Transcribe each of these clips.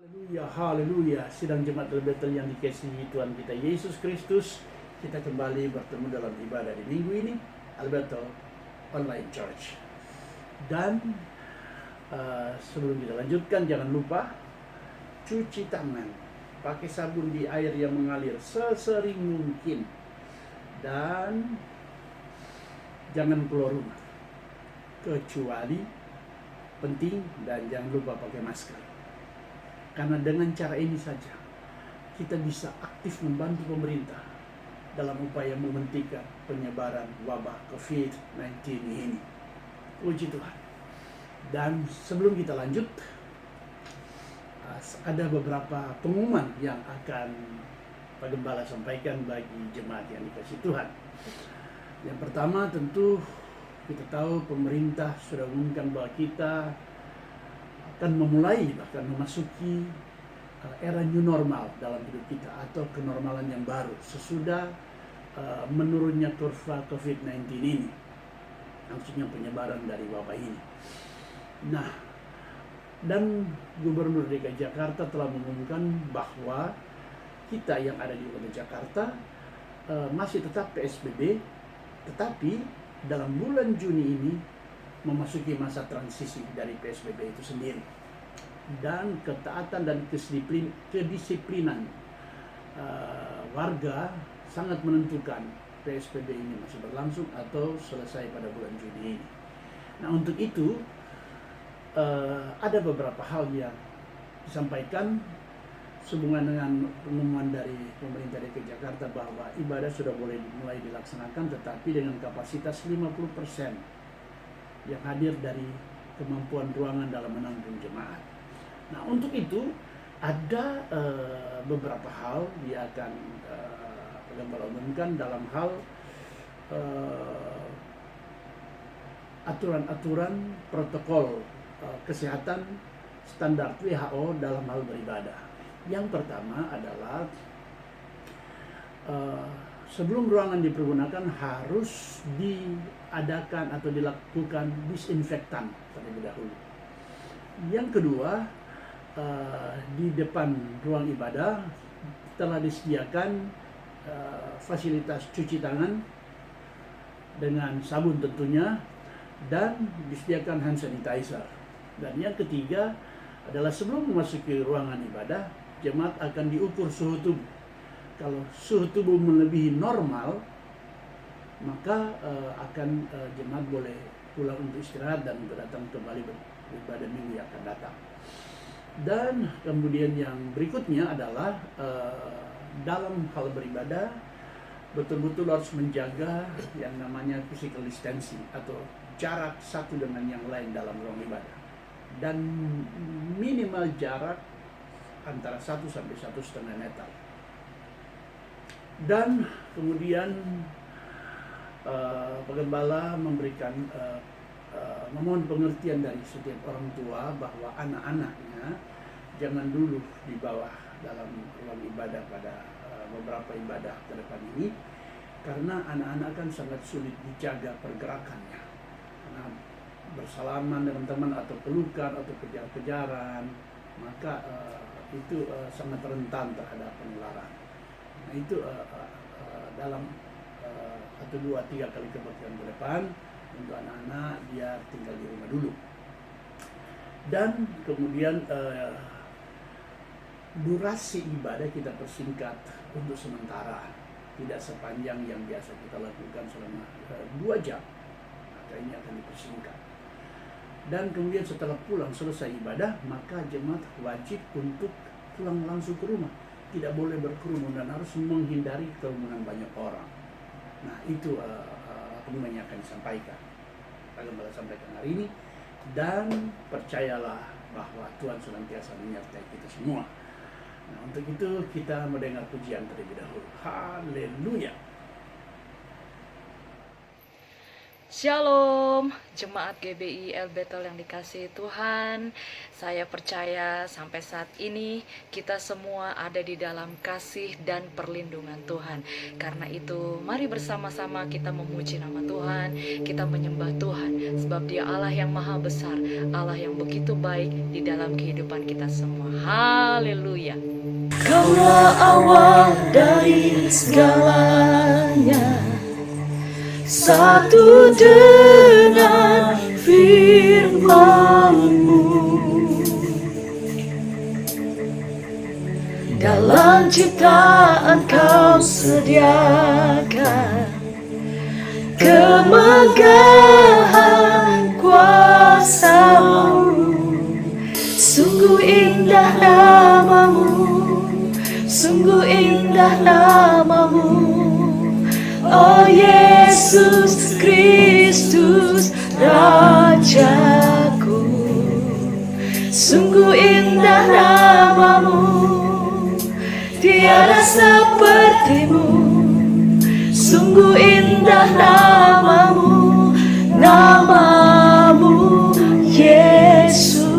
Haleluya, haleluya. Sidang jemaat Betel yang dikasihi Tuhan kita Yesus Kristus, kita kembali bertemu dalam ibadah di minggu ini, Alberto Online Church. Dan sebelum kita lanjutkan, jangan lupa cuci tangan, pakai sabun di air yang mengalir sesering mungkin, dan jangan keluar rumah kecuali penting, dan jangan lupa pakai masker. Karena dengan cara ini saja kita bisa aktif membantu pemerintah dalam upaya menghentikan penyebaran wabah COVID-19 ini. Puji Tuhan. Dan sebelum kita lanjut, ada beberapa pengumuman yang akan Pak Gembala sampaikan bagi jemaat yang dikasihi Tuhan. Yang pertama, tentu kita tahu pemerintah sudah mengumumkan bahwa kita akan memulai, bahkan memasuki era new normal dalam hidup kita, atau kenormalan yang baru sesudah menurunnya kurva COVID-19 ini, maksudnya penyebaran dari wabah ini. Nah, dan Gubernur DKI Jakarta telah mengumumkan bahwa kita yang ada di Kota Jakarta masih tetap PSBB, tetapi dalam bulan Juni ini memasuki masa transisi dari PSBB itu sendiri. Dan ketaatan dan kedisiplinan warga sangat menentukan PSBB ini masih berlangsung atau selesai pada bulan Juni ini. Nah, untuk itu ada beberapa hal yang disampaikan sehubungan dengan pengumuman dari pemerintah DKI Jakarta bahwa ibadah sudah boleh mulai dilaksanakan, tetapi dengan kapasitas 50% yang hadir dari kemampuan ruangan dalam menampung jemaat. Nah, untuk itu ada beberapa hal yang akan Pak Gembala umumkan dalam hal aturan-aturan protokol kesehatan standar WHO dalam hal beribadah. Yang pertama adalah sebelum ruangan dipergunakan harus diadakan atau dilakukan disinfektan terlebih dahulu. Yang kedua, di depan ruang ibadah telah disediakan fasilitas cuci tangan dengan sabun tentunya, dan disediakan hand sanitizer. Dan yang ketiga adalah sebelum memasuki ruangan ibadah, jemaat akan diukur suhu tubuh. Kalau suhu tubuh melebihi normal, maka akan jemaat boleh pulang untuk istirahat dan untuk datang kembali beribadah minggu yang akan datang. Dan kemudian yang berikutnya adalah dalam hal beribadah betul-betul harus menjaga yang namanya physical distancing atau jarak satu dengan yang lain dalam ruang ibadah, dan minimal jarak antara 1 sampai 1,5 meter. Dan kemudian Pak Gembala memberikan memohon pengertian dari setiap orang tua bahwa anak-anaknya jangan dulu dibawa dalam ruang ibadah pada beberapa ibadah ke depan ini, karena anak-anak kan sangat sulit dijaga pergerakannya, karena bersalaman dengan teman atau pelukan atau kejar-kejaran, maka itu sangat rentan terhadap penularan. Nah, itu dalam 1, 2, 3 kali kebaktian ke depan untuk anak-anak biar tinggal di rumah dulu. Dan kemudian durasi ibadah kita persingkat untuk sementara, tidak sepanjang yang biasa kita lakukan selama 2 jam, maka ini akan dipersingkat. Dan kemudian setelah pulang selesai ibadah, maka jemaat wajib untuk pulang langsung ke rumah, tidak boleh berkerumun dan harus menghindari kerumunan banyak orang. Nah, itu pengumuman yang akan disampaikan, Pak Gembala sampaikan hari ini. Dan percayalah bahwa Tuhan senantiasa menyertai kita semua. Nah, untuk itu kita mendengar pujian terlebih dahulu. Haleluya. Shalom, Jemaat GBI El Betel yang dikasihi Tuhan. Saya percaya sampai saat ini kita semua ada di dalam kasih dan perlindungan Tuhan. Karena itu mari bersama-sama kita memuji nama Tuhan, kita menyembah Tuhan. Sebab Dia Allah yang maha besar, Allah yang begitu baik di dalam kehidupan kita semua. Haleluya. Kaulah awal dari segalanya, satu dengan firman-Mu. Dalam ciptaan Kau sediakan kemegahan kuasa-Mu. Sungguh indah nama-Mu, sungguh indah nama-Mu. Oh Yesus Kristus Rajaku, sungguh indah nama-Mu, tiada seperti-Mu. Sungguh indah nama-Mu, nama-Mu Yesus.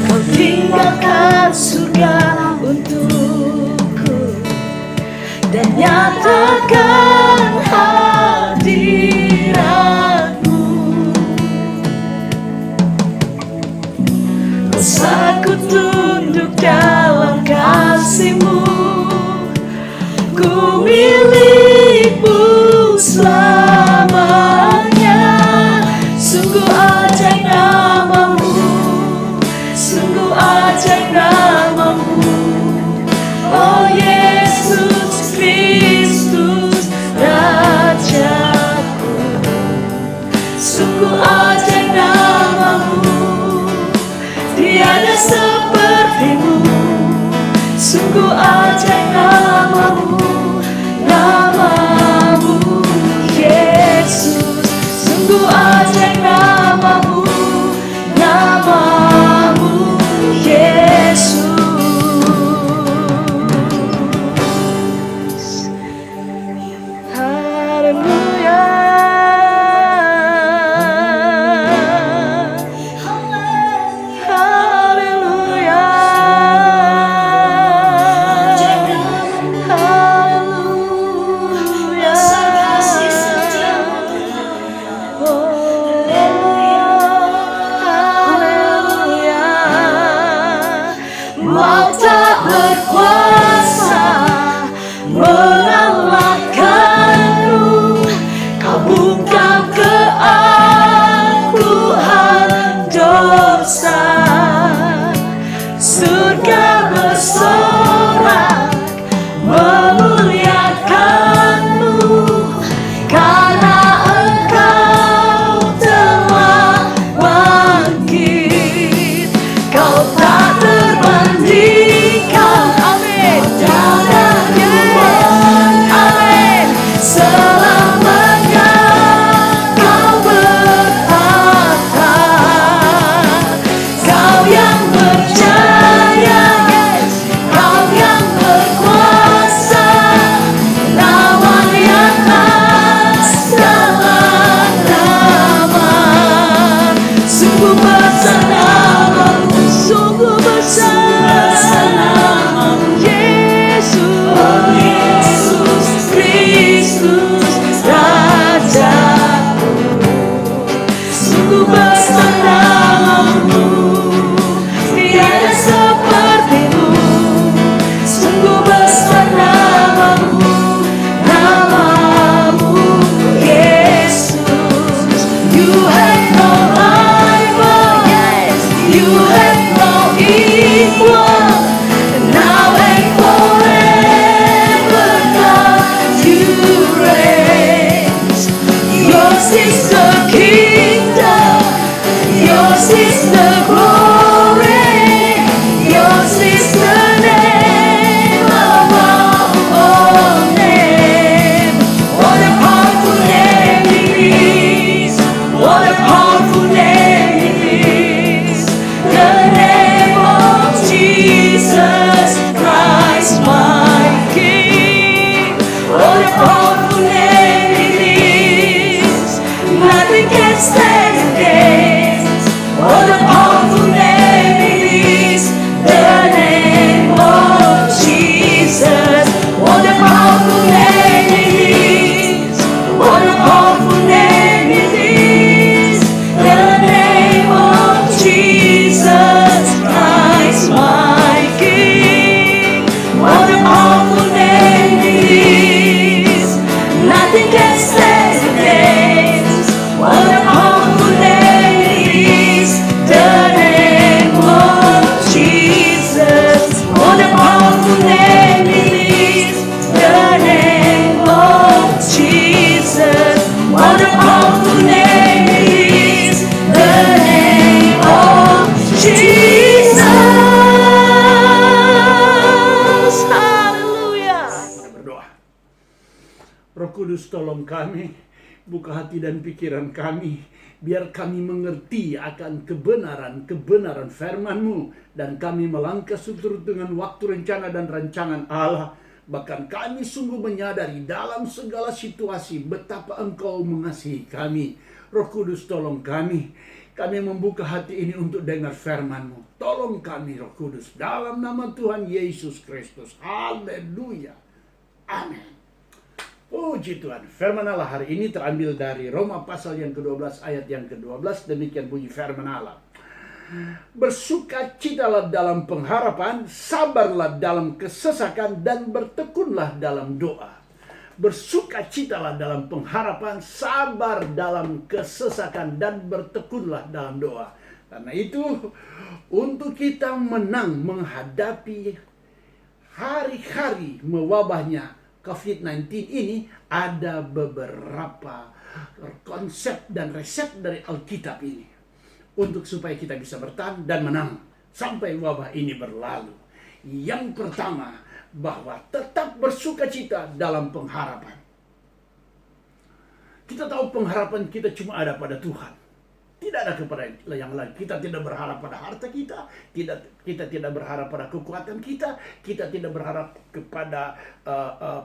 Kau tinggalkan surga untukku dan nyatakan hadirat-Mu. Dosaku tunduk dalam kasih-Mu, ku milik-Mu selamanya. Sungguh ajaib nama-Mu, sungguh ajaib nama-Mu. Oh Yesus Kristus Rajaku, sungguh ajaib nama-Mu, tiada seperti-Mu. Sungguh ajaib nama-Mu, nama-Mu Yesus. Sungguh ajaib nama-Mu, nama-Mu Yesus. Haleluya. Haleluya. Haleluya. Oh, haleluya. Maut tak berkuasa mengalahkan-Mu. Kau bungkam keangkuhan dosa. Surga bersorak memuliakan-Mu, karena Engkau telah bangkit. Kau tak terbandingkan, amin, dengan Tuhan, amin. Selamanya Kau bertata, Kau yang berjaya, Kau yang berkuasa, lawan di atas segala nama. Sungguh besar nama-Mu, sungguh besar nama-Mu Yesus. Oh Yesus Kristus Rajaku, sungguh besar nama-Mu, tiada seperti-Mu. Sungguh besar nama-Mu, nama-Mu Yesus. You have no rival, yes, you have no equal. Now and forever, God, You reign. Roh Kudus tolong kami, buka hati dan pikiran kami, biar kami mengerti akan kebenaran firman-Mu, dan kami melangkah seturut dengan waktu, rencana, dan rancangan Allah. Bahkan kami sungguh menyadari dalam segala situasi betapa Engkau mengasihi kami. Roh Kudus tolong kami membuka hati ini untuk dengar firman-Mu. Tolong kami Roh Kudus, dalam nama Tuhan Yesus Kristus. Haleluya. Amin. Puji Tuhan. Firman Allah hari ini terambil dari Roma pasal yang ke-12 ayat yang ke-12. Demikian bunyi firman Allah. Bersukacitalah dalam pengharapan, sabarlah dalam kesesakan, dan bertekunlah dalam doa. Bersukacitalah dalam pengharapan, sabar dalam kesesakan, dan bertekunlah dalam doa. Karena itu, untuk kita menang menghadapi hari-hari mewabahnya COVID-19 ini, ada beberapa konsep dan resep dari Alkitab ini untuk supaya kita bisa bertahan dan menang sampai wabah ini berlalu. Yang pertama, bahwa tetap bersukacita dalam pengharapan. Kita tahu pengharapan kita cuma ada pada Tuhan. Tidak ada kepada yang lain. Kita tidak berharap pada harta kita, kita tidak berharap pada kekuatan kita tidak berharap kepada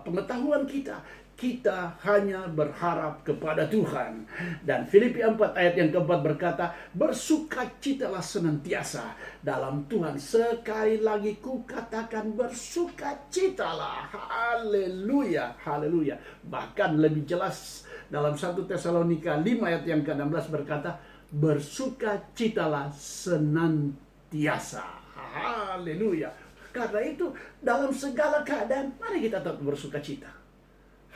pengetahuan kita. Kita hanya berharap kepada Tuhan. Dan Filipi 4 ayat yang keempat berkata, bersukacitalah senantiasa dalam Tuhan. Sekali lagi ku katakan, bersukacitalah. Haleluya, haleluya. Bahkan lebih jelas dalam 1 Tesalonika 5 ayat yang ke-16 berkata, bersukacitalah senantiasa. Haleluya. Karena itu dalam segala keadaan mari kita tetap bersukacita.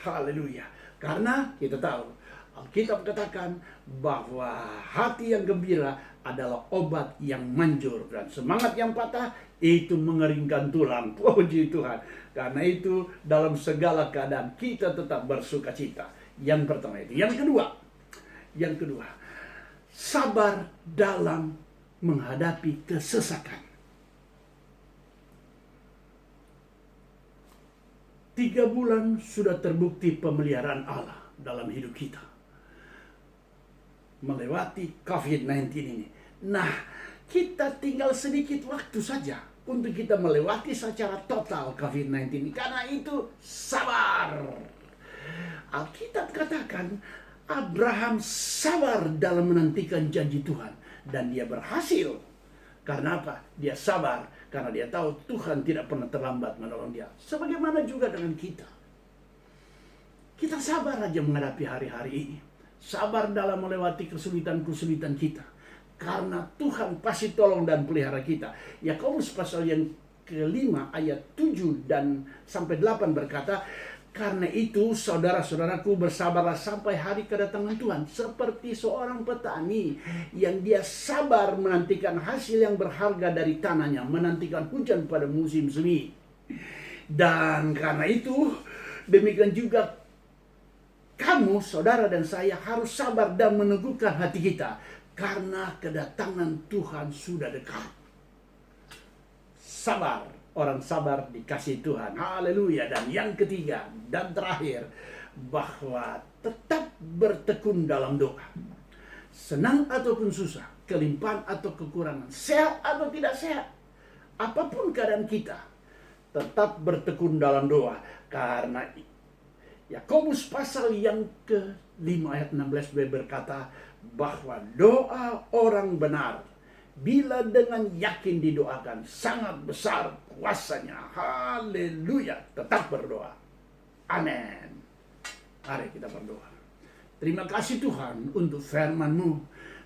Haleluya. Karena kita tahu Alkitab katakan bahwa hati yang gembira adalah obat yang manjur, dan semangat yang patah itu mengeringkan tulang. Puji Tuhan. Karena itu dalam segala keadaan kita tetap bersukacita. Yang pertama itu. Yang kedua, sabar dalam menghadapi kesesakan. 3 bulan sudah terbukti pemeliharaan Allah dalam hidup kita melewati COVID-19 ini. Nah, kita tinggal sedikit waktu saja untuk kita melewati secara total COVID-19 ini. Karena itu sabar. Alkitab katakan Abraham sabar dalam menantikan janji Tuhan, dan dia berhasil. Karena apa? Dia sabar karena dia tahu Tuhan tidak pernah terlambat menolong dia. Sebagaimana juga dengan kita. Kita sabar aja menghadapi hari-hari ini. Sabar dalam melewati kesulitan-kesulitan kita. Karena Tuhan pasti tolong dan pelihara kita. Yakobus pasal yang ke-5 ayat 7 dan sampai 8 berkata, karena itu saudara-saudaraku, bersabarlah sampai hari kedatangan Tuhan. Seperti seorang petani yang dia sabar menantikan hasil yang berharga dari tanahnya, menantikan hujan pada musim semi. Dan karena itu demikian juga kamu, saudara dan saya, harus sabar dan meneguhkan hati kita, karena kedatangan Tuhan sudah dekat. Sabar. Orang sabar dikasih Tuhan. Haleluya. Dan yang ketiga dan terakhir, bahwa tetap bertekun dalam doa. Senang ataupun susah, kelimpahan atau kekurangan, sehat atau tidak sehat, apapun keadaan kita, tetap bertekun dalam doa. Karena Yakobus pasal yang ke-5 ayat 16b berkata bahwa doa orang benar bila dengan yakin didoakan, sangat besar kuasanya. Haleluya. Tetap berdoa. Amin. Mari kita berdoa. Terima kasih Tuhan untuk firman-Mu.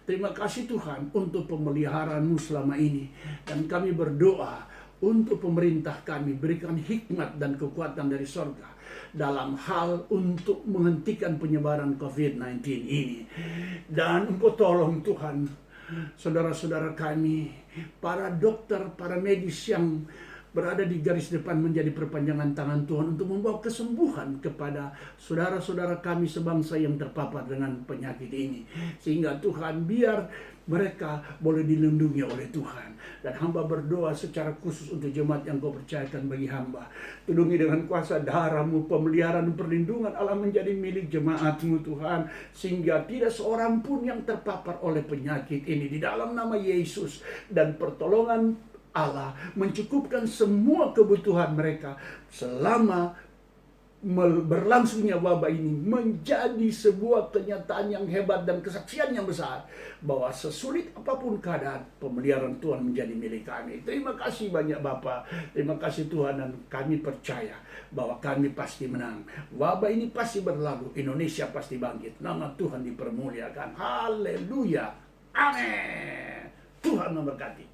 Terima kasih Tuhan untuk pemeliharaan-Mu selama ini. Dan kami berdoa untuk pemerintah kami, berikan hikmat dan kekuatan dari surga dalam hal untuk menghentikan penyebaran COVID-19 ini. Dan Engkau tolong Tuhan saudara-saudara kami, para dokter, para medis yang berada di garis depan menjadi perpanjangan tangan Tuhan untuk membawa kesembuhan kepada saudara-saudara kami sebangsa yang terpapar dengan penyakit ini. Sehingga Tuhan, biar mereka boleh dilindungi oleh Tuhan. Dan hamba berdoa secara khusus untuk jemaat yang kau percayakan bagi hamba. Tulungi dengan kuasa darah-Mu, pemeliharaan, perlindungan Allah menjadi milik jemaat-Mu Tuhan. Sehingga tidak seorang pun yang terpapar oleh penyakit ini. Di dalam nama Yesus, dan pertolongan Allah mencukupkan semua kebutuhan mereka selama berlangsungnya wabah ini, menjadi sebuah kenyataan yang hebat dan kesaksian yang besar bahwa sesulit apapun keadaan, pemeliharaan Tuhan menjadi milik kami. Terima kasih banyak Bapa, terima kasih Tuhan, dan kami percaya bahwa kami pasti menang. Wabah ini pasti berlalu, Indonesia pasti bangkit, nama Tuhan dipermuliakan. Haleluya, amin. Tuhan memberkati.